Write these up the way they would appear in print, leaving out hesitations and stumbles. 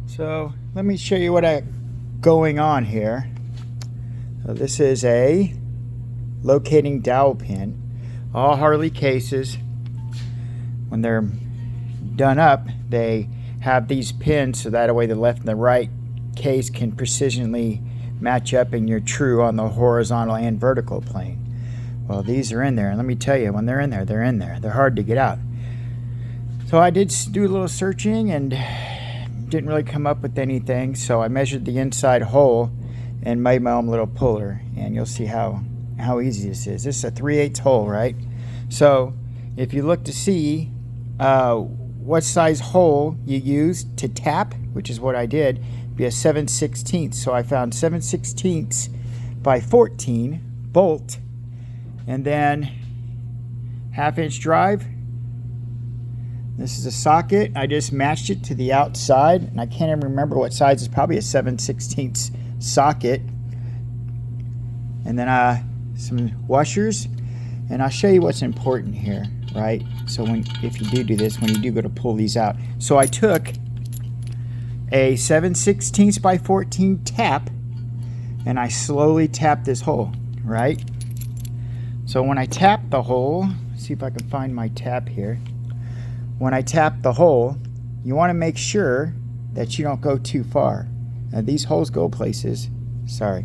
So let me show you what I going on here. So this is a locating dowel pin. All Harley cases, when they're done up, they have these pins so that way the left and the right case can precisionally match up and you're true on the horizontal and vertical plane. Well, these are in there, and let me tell you, when they're in there, they're in there. They're hard to get out. So I did do a little searching and didn't really come up with anything, so I measured the inside hole and made my own little puller, and you'll see how easy this is. This is a 3/8 hole, right? So if you look to see what size hole you use to tap, which is what I did, be a 7/16. So I found 7/16 by 14 bolt, and then 1/2-inch drive. This is a socket. I just matched it to the outside, and I can't even remember what size. It's probably a 7/16 socket. And then some washers, and I'll show you what's important here, right? So if you do this, when you do go to pull these out. So I took a 7/16 by 14 tap, and I slowly tapped this hole, right? So when I tap the hole, see if I can find my tap here. When I tap the hole, you want to make sure that you don't go too far. Now these holes go places. Sorry,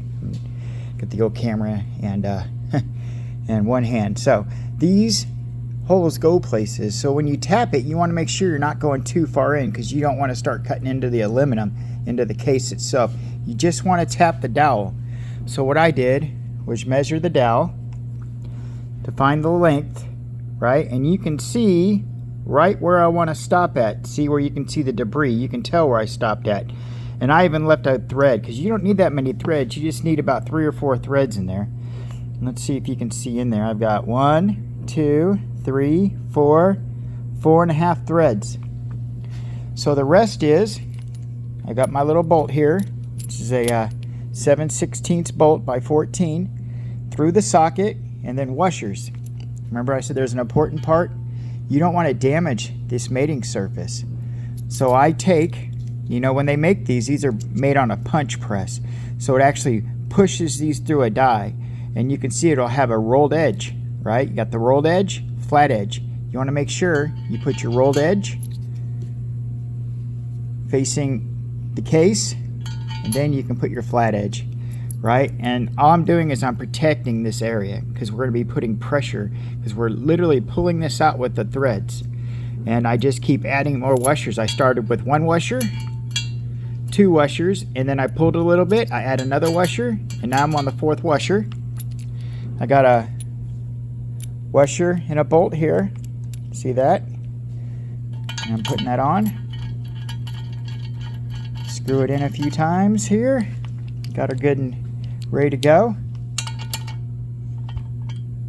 get the old camera and and one hand. So these holes go places. So when you tap it, you want to make sure you're not going too far in, because you don't want to start cutting into the aluminum, into the case itself. You just want to tap the dowel. So what I did was measure the dowel to find the length, right? And you can see right where I want to stop at. See where you can see the debris. You can tell where I stopped at. And I even left a thread, because you don't need that many threads. You just need about 3 or 4 threads in there. Let's see if you can see in there. I've got 1, 2, 3, 4, 4.5 threads. So the rest is, I got my little bolt here. This is a 7/16 bolt by 14 through the socket, and then washers. Remember I said there's an important part? You don't want to damage this mating surface. So I take, you know, when they make these are made on a punch press. So it actually pushes these through a die, and you can see it'll have a rolled edge, right? You got the rolled edge, flat edge. You want to make sure you put your rolled edge facing the case, and then you can put your flat edge, right? And all I'm doing is I'm protecting this area, because we're going to be putting pressure, because we're literally pulling this out with the threads. And I just keep adding more washers. I started with 1 washer, 2 washers, and then I pulled a little bit. I add another washer, and now I'm on the 4th washer. I got a washer and a bolt here. See that? And I'm putting that on. Screw it in a few times here. Got her good and ready to go.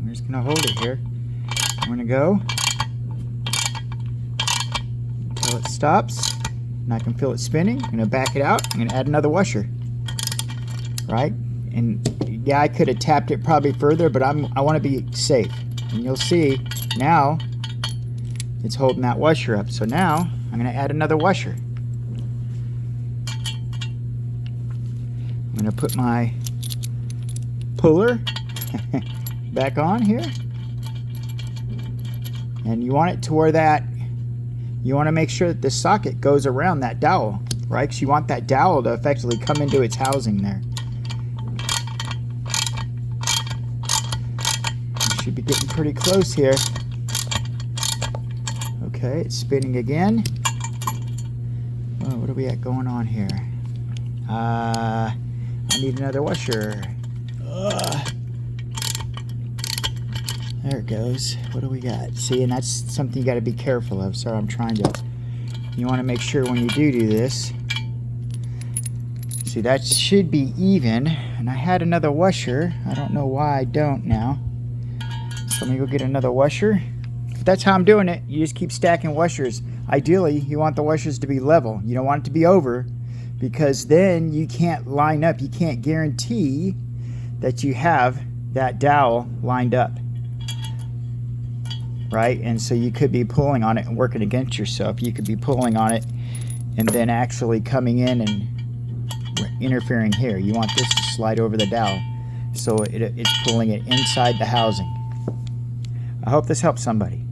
I'm just going to hold it here. I'm going to go until it stops, and I can feel it spinning. I'm going to back it out. I'm going to add another washer, right? And yeah, I could have tapped it probably further, but I want to be safe. And you'll see now it's holding that washer up. So now I'm going to add another washer. I'm going to put my puller back on here, and you want it to where that you want to make sure that the socket goes around that dowel, right? Because you want that dowel to effectively come into its housing there. You should be getting pretty close here. Okay, it's spinning again. Oh, what are we at going on here? I need another washer. There it goes. What do we got? See, and that's something you got to be careful of. So I'm trying to, you want to make sure when you do this. See, that should be even. And I had another washer. I don't know why I don't now. So let me go get another washer. But that's how I'm doing it. You just keep stacking washers. Ideally, you want the washers to be level. You don't want it to be over, because then you can't line up. You can't guarantee that you have that dowel lined up, right? And so you could be pulling on it and working against yourself. You could be pulling on it and then actually coming in and interfering here. You want this to slide over the dowel so it's pulling it inside the housing. I hope this helps somebody.